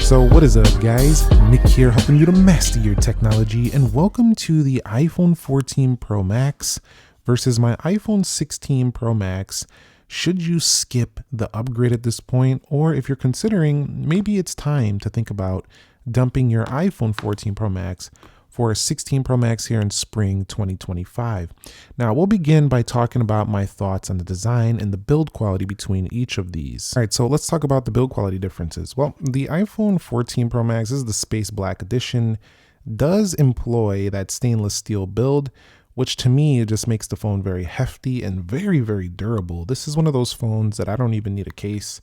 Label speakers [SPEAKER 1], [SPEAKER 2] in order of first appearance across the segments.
[SPEAKER 1] So what is up, guys? Nick here, helping you to master your technology, and welcome to the iPhone 14 Pro Max versus my iPhone 16 Pro Max. Should you skip the upgrade at this point, or if you're considering, maybe it's time to think about dumping your iPhone 14 Pro Max for a 16 Pro Max here in spring 2025. Now, we'll begin by talking about my thoughts on the design and the build quality between each of these. All right, so let's talk about the build quality differences. Well, the iPhone 14 Pro Max, this is the Space Black Edition, does employ that stainless steel build, which to me just makes the phone very hefty and very, very durable. This is one of those phones that I don't even need a case.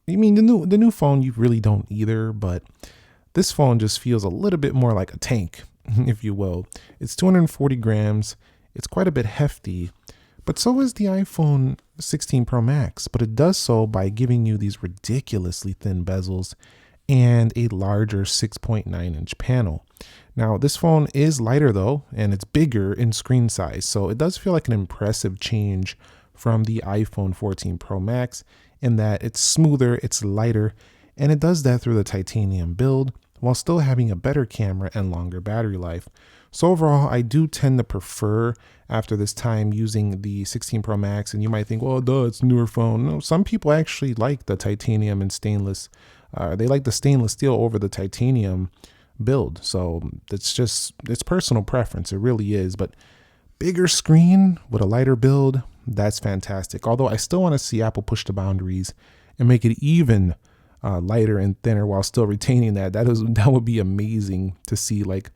[SPEAKER 1] I mean, the new phone, you really don't either, but this phone just feels a little bit more like a tank, if you will. It's 240 grams. It's quite a bit hefty, but so is the iPhone 16 Pro Max, but it does so by giving you these ridiculously thin bezels and a larger 6.9-inch panel. Now, this phone is lighter though, and it's bigger in screen size, so it does feel like an impressive change from the iPhone 14 Pro Max in that it's smoother, it's lighter, and it does that through the titanium build while still having a better camera and longer battery life. So overall, I do tend to prefer, after this time, using the 16 Pro Max. And you might think, well, duh, it's a newer phone. No, some people actually like the titanium and stainless. They like the stainless steel over the titanium build. So it's personal preference. It really is. But bigger screen with a lighter build, that's fantastic. Although I still want to see Apple push the boundaries and make it even lighter and thinner while still retaining that would be amazing to see, like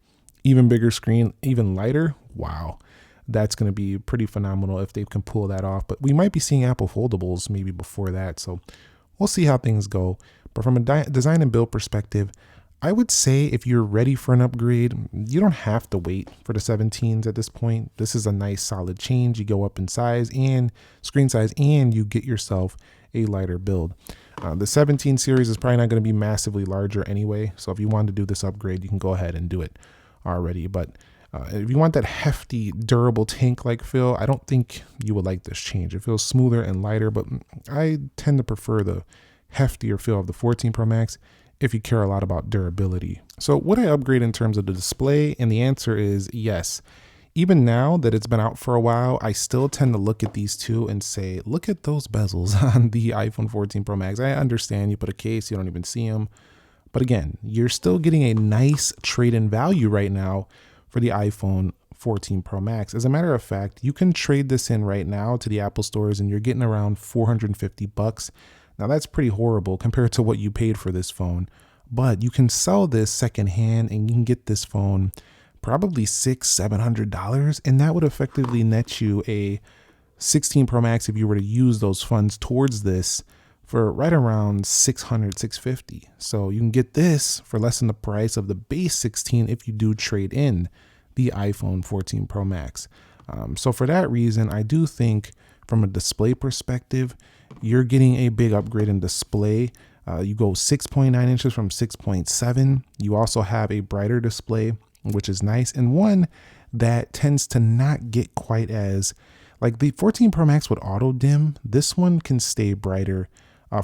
[SPEAKER 1] even bigger screen, even lighter. Wow, that's going to be pretty phenomenal if they can pull that off. But we might be seeing Apple foldables maybe before that, so we'll see how things go. But from a design and build perspective, I would say if you're ready for an upgrade, you don't have to wait for the 17s at this point. This is a nice solid change. You go up in size and screen size, and you get yourself a lighter build. The 17 series is probably not going to be massively larger anyway, so if you want to do this upgrade, you can go ahead and do it already. But if you want that hefty, durable tank-like feel, I don't think you would like this change. It feels smoother and lighter, but I tend to prefer the heftier feel of the 14 Pro Max if you care a lot about durability. So would I upgrade in terms of the display? And the answer is yes. Even now that it's been out for a while, I still tend to look at these two and say, look at those bezels on the iPhone 14 Pro Max. I understand you put a case, you don't even see them. But again, you're still getting a nice trade-in value right now for the iPhone 14 Pro Max. As a matter of fact, you can trade this in right now to the Apple stores and you're getting around $450. Now that's pretty horrible compared to what you paid for this phone, but you can sell this secondhand and you can get this phone probably $600-700, and that would effectively net you a 16 Pro Max if you were to use those funds towards this for right around $600-650. So you can get this for less than the price of the base 16 if you do trade in the iPhone 14 Pro Max. So for that reason, I do think from a display perspective, you're getting a big upgrade in display. You go 6.9 inches from 6.7. You also have a brighter display, which is nice, and one that tends to not get quite as, like the 14 Pro Max would auto dim. This one can stay brighter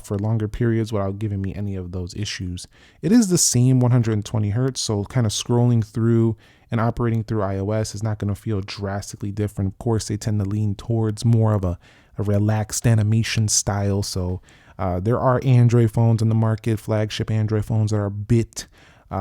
[SPEAKER 1] for longer periods without giving me any of those issues. It is the same 120 hertz, so kind of scrolling through and operating through iOS is not going to feel drastically different. Of course, they tend to lean towards more of a relaxed animation style. So there are Android phones in the market, flagship Android phones that are a bit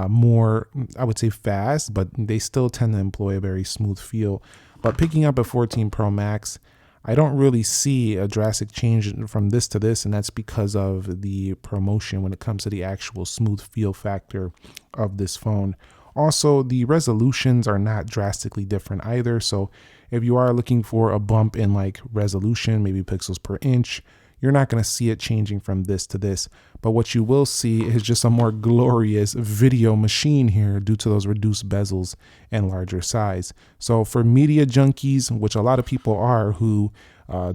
[SPEAKER 1] more, I would say, fast, but they still tend to employ a very smooth feel. But picking up a 14 Pro Max, I don't really see a drastic change from this to this, and that's because of the promotion when it comes to the actual smooth feel factor of this phone. Also, the resolutions are not drastically different either. So if you are looking for a bump in like resolution, maybe pixels per inch, you're not going to see it changing from this to this. But what you will see is just a more glorious video machine here due to those reduced bezels and larger size. So for media junkies, which a lot of people are who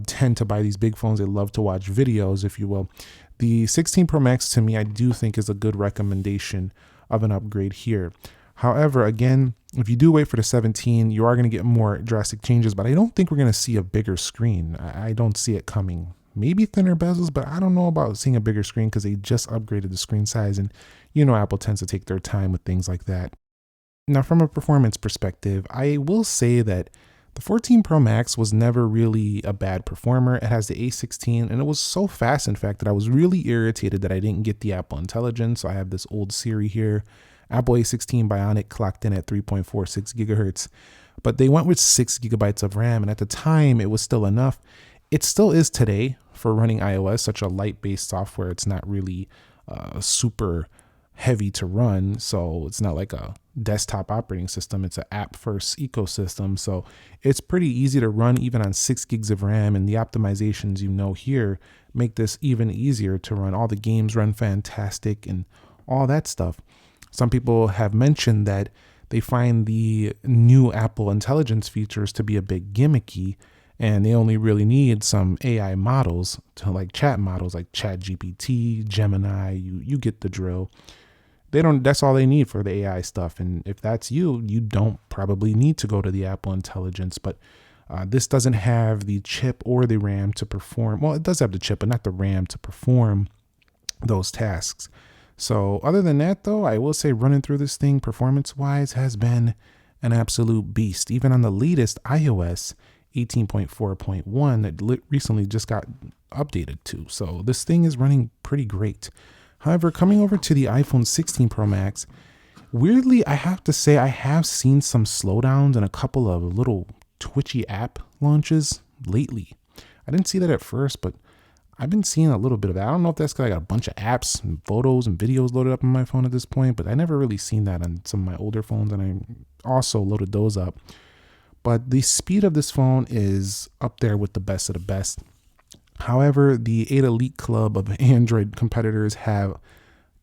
[SPEAKER 1] tend to buy these big phones, they love to watch videos, if you will. The 16 Pro Max to me, I do think is a good recommendation of an upgrade here. However, again, if you do wait for the 17, you are going to get more drastic changes, but I don't think we're going to see a bigger screen. I don't see it coming. maybe thinner bezels, but I don't know about seeing a bigger screen because they just upgraded the screen size. And Apple tends to take their time with things like that. Now, from a performance perspective, I will say that the 14 Pro Max was never really a bad performer. It has the A16, and it was so fast, in fact, that I was really irritated that I didn't get the Apple Intelligence. So I have this old Siri here, Apple A16 Bionic, clocked in at 3.46 gigahertz, but they went with 6 gigabytes of RAM, and at the time, it was still enough. It still is today for running iOS, such a light-based software. It's not really super heavy to run, so it's not like a desktop operating system. It's an app first ecosystem, so it's pretty easy to run even on 6 gigs of RAM, and the optimizations here make this even easier to run. All the games run fantastic and all that stuff. Some people have mentioned that they find the new Apple Intelligence features to be a bit gimmicky, and they only really need some AI models, to like chat models like ChatGPT, Gemini. You get the drill. That's all they need for the AI stuff. And if that's you don't probably need to go to the Apple Intelligence, but this doesn't have the chip or the RAM to perform. Well, it does have the chip, but not the RAM to perform those tasks. So other than that, though, I will say running through this thing performance-wise has been an absolute beast. Even on the latest iOS 18.4.1 that recently just got updated to. So this thing is running pretty great. However, coming over to the iPhone 16 Pro Max, weirdly, I have to say I have seen some slowdowns and a couple of little twitchy app launches lately. I didn't see that at first, but I've been seeing a little bit of that. I don't know if that's because I got a bunch of apps and photos and videos loaded up on my phone at this point, but I never really seen that on some of my older phones, and I also loaded those up. But the speed of this phone is up there with the best of the best. However, the 8 Elite Club of Android competitors have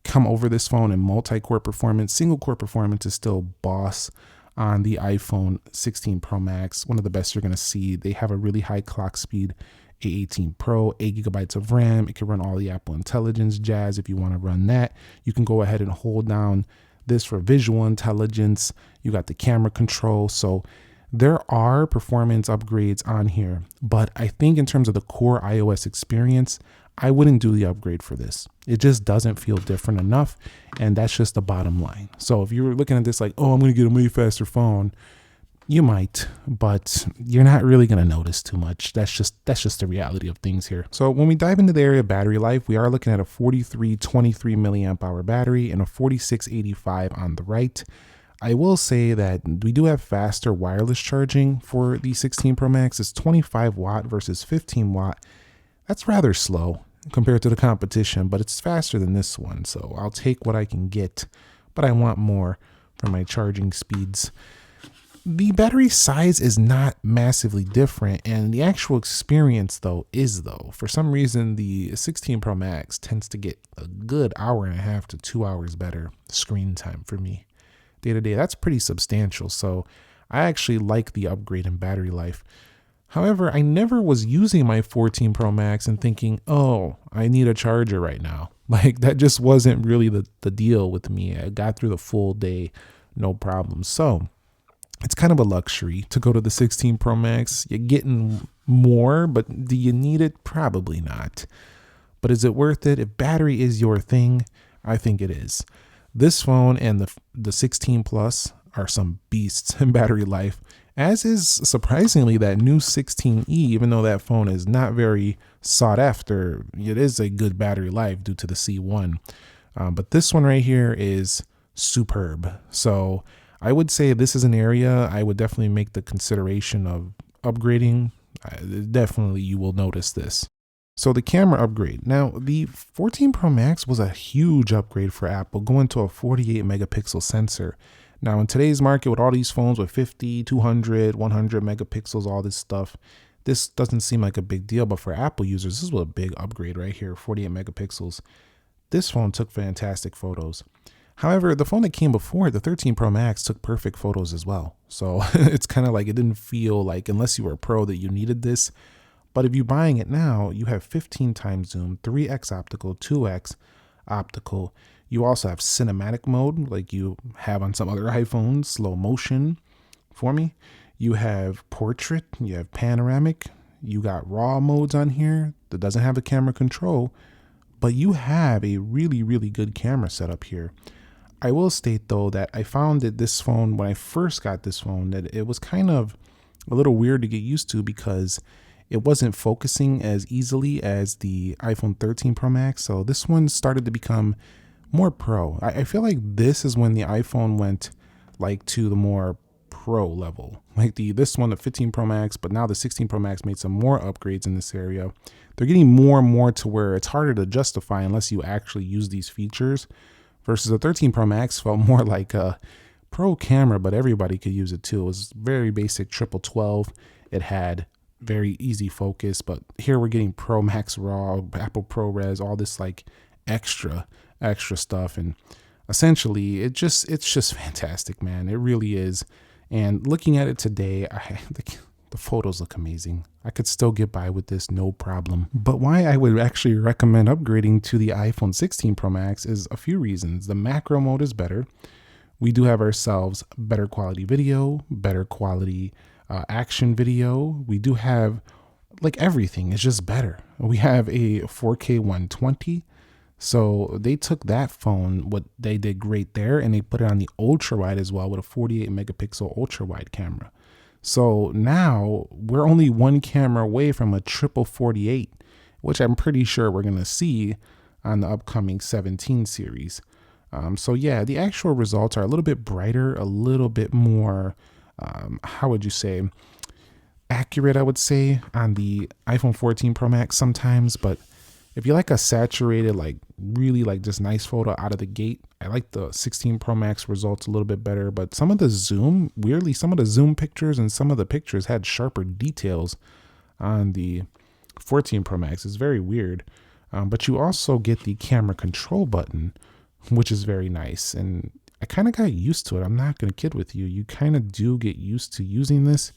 [SPEAKER 1] come over this phone in multi-core performance. Single-core performance is still boss on the iPhone 16 Pro Max, one of the best you're going to see. They have a really high clock speed, A18 Pro, 8 gigabytes of RAM. It can run all the Apple Intelligence jazz if you want to run that. You can go ahead and hold down this for visual intelligence. You got the camera control. So there are performance upgrades on here, but I think in terms of the core iOS experience, I wouldn't do the upgrade for this. It just doesn't feel different enough, and that's just the bottom line. So if you're looking at this like, oh, I'm going to get a way faster phone, you might, but you're not really going to notice too much. That's just the reality of things here. So when we dive into the area of battery life, we are looking at a 4323 milliamp hour battery and a 4685 on the right. I will say that we do have faster wireless charging for the 16 Pro Max. It's 25 watt versus 15 watt. That's rather slow compared to the competition, but it's faster than this one. So I'll take what I can get, but I want more for my charging speeds. The battery size is not massively different, and the actual experience though. For some reason, the 16 Pro Max tends to get a good hour and a half to 2 hours better screen time for me. Day to day, that's pretty substantial. So I actually like the upgrade in battery life. However, I never was using my 14 Pro Max and thinking, oh, I need a charger right now. Like that just wasn't really the deal with me. I got through the full day, no problem. So it's kind of a luxury to go to the 16 Pro Max. You're getting more, but do you need it? Probably not. But is it worth it? If battery is your thing, I think it is. This phone and the 16 Plus are some beasts in battery life, as is surprisingly that new 16E, even though that phone is not very sought after, it is a good battery life due to the C1. But this one right here is superb. So I would say this is an area I would definitely make the consideration of upgrading. Definitely you will notice this. So the camera upgrade. Now, the 14 Pro Max was a huge upgrade for Apple, going to a 48 megapixel sensor. Now, in today's market, with all these phones with 50, 200, 100 megapixels, all this stuff, this doesn't seem like a big deal. But for Apple users, this was a big upgrade right here, 48 megapixels. This phone took fantastic photos. However, the phone that came before it, the 13 Pro Max, took perfect photos as well. So it's kind of like it didn't feel like, unless you were a pro, that you needed this. But if you're buying it now, you have 15 times zoom, 3x optical, 2x optical. You also have cinematic mode like you have on some other iPhones, slow motion for me. You have portrait, you have panoramic, You got raw modes on here that doesn't have the camera control, but you have a really, really good camera setup here. I will state though that I found that this phone, when I first got this phone, that it was kind of a little weird to get used to because it wasn't focusing as easily as the iPhone 13 Pro Max. So this one started to become more pro. I feel like this is when the iPhone went like to the more pro level, like this one, the 15 Pro Max, but now the 16 Pro Max made some more upgrades in this area. They're getting more and more to where it's harder to justify unless you actually use these features, versus the 13 Pro Max felt more like a pro camera, but everybody could use it too. It was very basic triple 12. It had very easy focus, but here we're getting Pro Max RAW, Apple ProRes, all this like extra stuff, and essentially it's just fantastic, man. It really is. And looking at it today, the photos look amazing. I could still get by with this, no problem. But why I would actually recommend upgrading to the iPhone 16 Pro Max is a few reasons. The macro mode is better. We do have ourselves better quality video, better quality action video. We do have like everything is just better. We have a 4K 120. So they took that phone, what they did great there, and they put it on the ultra wide as well with a 48 megapixel ultra wide camera. So now we're only one camera away from a triple 48, which I'm pretty sure we're going to see on the upcoming 17 series. So yeah, the actual results are a little bit brighter, a little bit more, how would you say, accurate, I would say, on the iPhone 14 Pro Max sometimes. But if you like a saturated, like really like just nice photo out of the gate, I like the 16 Pro Max results a little bit better. But some of the zoom, weirdly, some of the zoom pictures and some of the pictures had sharper details on the 14 Pro Max. It's very weird. But you also get the camera control button, which is very nice. And I kind of got used to it. I'm not going to kid with you. You kind of do get used to using this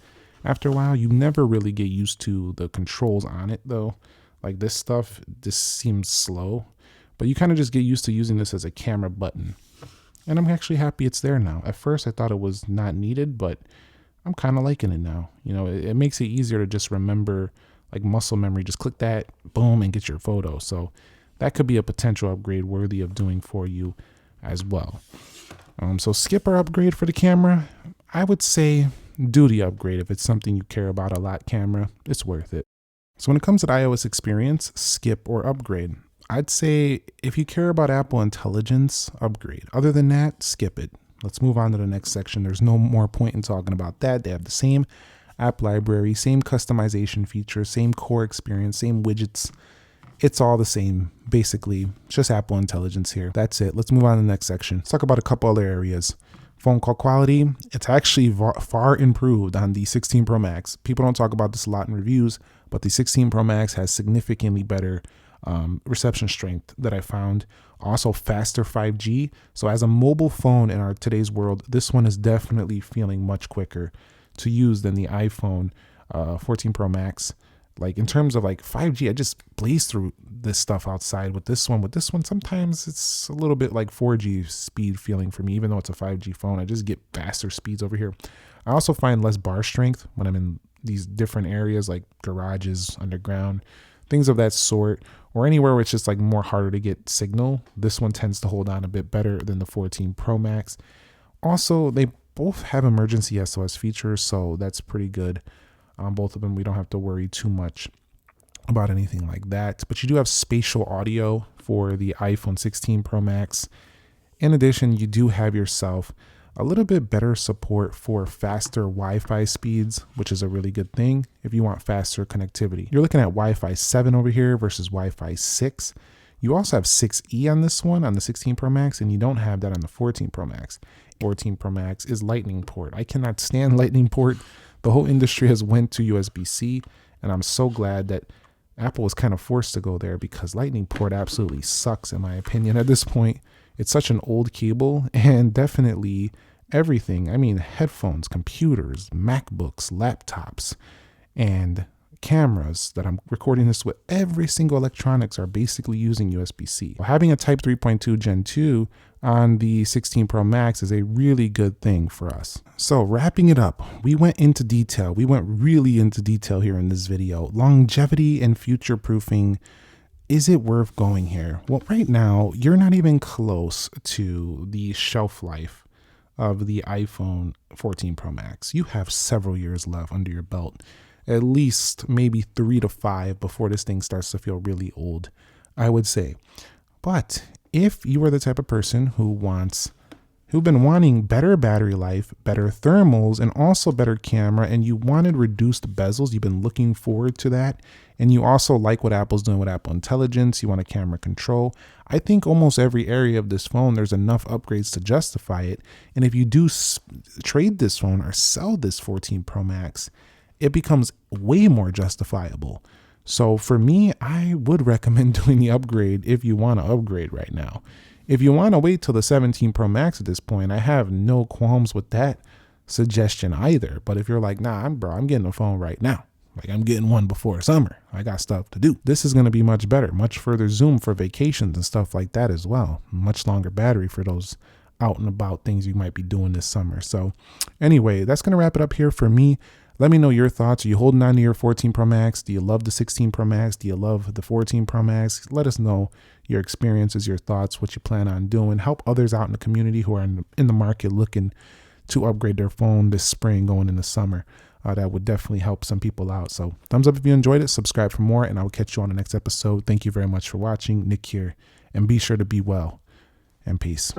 [SPEAKER 1] after a while. You never really get used to the controls on it though. Like this stuff, this seems slow, but you kind of just get used to using this as a camera button. And I'm actually happy it's there now. At first I thought it was not needed, but I'm kind of liking it now. You know, it makes it easier to just remember, like muscle memory, just click that, boom, and get your photo. So that could be a potential upgrade worthy of doing for you as well. So skip or upgrade for the camera. I would say do the upgrade if it's something you care about a lot. Camera, it's worth it. So when it comes to the iOS experience, skip or upgrade. I'd say if you care about Apple Intelligence, upgrade. Other than that, skip it. Let's move on to the next section. There's no more point in talking about that. They have the same app library, same customization features, same core experience, same widgets. It's all the same, basically. It's just Apple Intelligence here. That's it. Let's move on to the next section. Let's talk about a couple other areas. Phone call quality, it's actually far improved on the 16 Pro Max. People don't talk about this a lot in reviews, but the 16 Pro Max has significantly better reception strength that I found. Also faster 5G. So as a mobile phone in our today's world, this one is definitely feeling much quicker to use than the iPhone 14 Pro Max. Like in terms of like 5G, I just blaze through this stuff outside with this one. With this one, sometimes it's a little bit like 4G speed feeling for me, even though it's a 5G phone. I just get faster speeds over here. I also find less bar strength when I'm in these different areas like garages, underground, things of that sort, or anywhere where it's just like more harder to get signal. This one tends to hold on a bit better than the 14 Pro Max. Also, they both have emergency SOS features, so that's pretty good. On both of them, we don't have to worry too much about anything like that. But you do have spatial audio for the iPhone 16 Pro Max. In addition, you do have yourself a little bit better support for faster Wi-Fi speeds, which is a really good thing if you want faster connectivity. You're looking at Wi-Fi 7 over here versus Wi-Fi 6. You also have 6E on this one, on the 16 Pro Max, and you don't have that on the 14 Pro Max. 14 Pro Max is Lightning port. I cannot stand Lightning port. The whole industry has went to USB-C, and I'm so glad that Apple was kind of forced to go there because Lightning port absolutely sucks in my opinion at this point. It's such an old cable, and definitely everything. I mean, headphones, computers, MacBooks, laptops, and cameras that I'm recording this with, every single electronics are basically using USB-C. Having a Type 3.2 Gen 2 on the 16 Pro Max is a really good thing for us. So wrapping it up, we went into detail. We went really into detail here in this video. Longevity and future proofing. Is it worth going here? Well, right now, you're not even close to the shelf life of the iPhone 14 Pro Max. You have several years left under your belt, at least maybe 3 to 5 before this thing starts to feel really old, I would say. But if you are the type of person who've been wanting better battery life, better thermals, and also better camera, and you wanted reduced bezels, you've been looking forward to that, and you also like what Apple's doing with Apple Intelligence, you want a camera control, I think almost every area of this phone, there's enough upgrades to justify it. And if you do trade this phone or sell this 14 Pro Max, it becomes way more justifiable. So for me, I would recommend doing the upgrade if you want to upgrade right now. If you want to wait till the 17 Pro Max at this point, I have no qualms with that suggestion either. But if you're like, nah, I'm getting a phone right now. Like I'm getting one before summer. I got stuff to do. This is going to be much better, much further zoom for vacations and stuff like that as well. Much longer battery for those out and about things you might be doing this summer. So anyway, that's going to wrap it up here for me. Let me know your thoughts. Are you holding on to your 14 Pro Max? Do you love the 16 Pro Max? Do you love the 14 Pro Max? Let us know your experiences, your thoughts, what you plan on doing. Help others out in the community who are in the market looking to upgrade their phone this spring going into summer. That would definitely help some people out. So thumbs up if you enjoyed it. Subscribe for more, and I will catch you on the next episode. Thank you very much for watching. Nick here, and be sure to be well, and peace.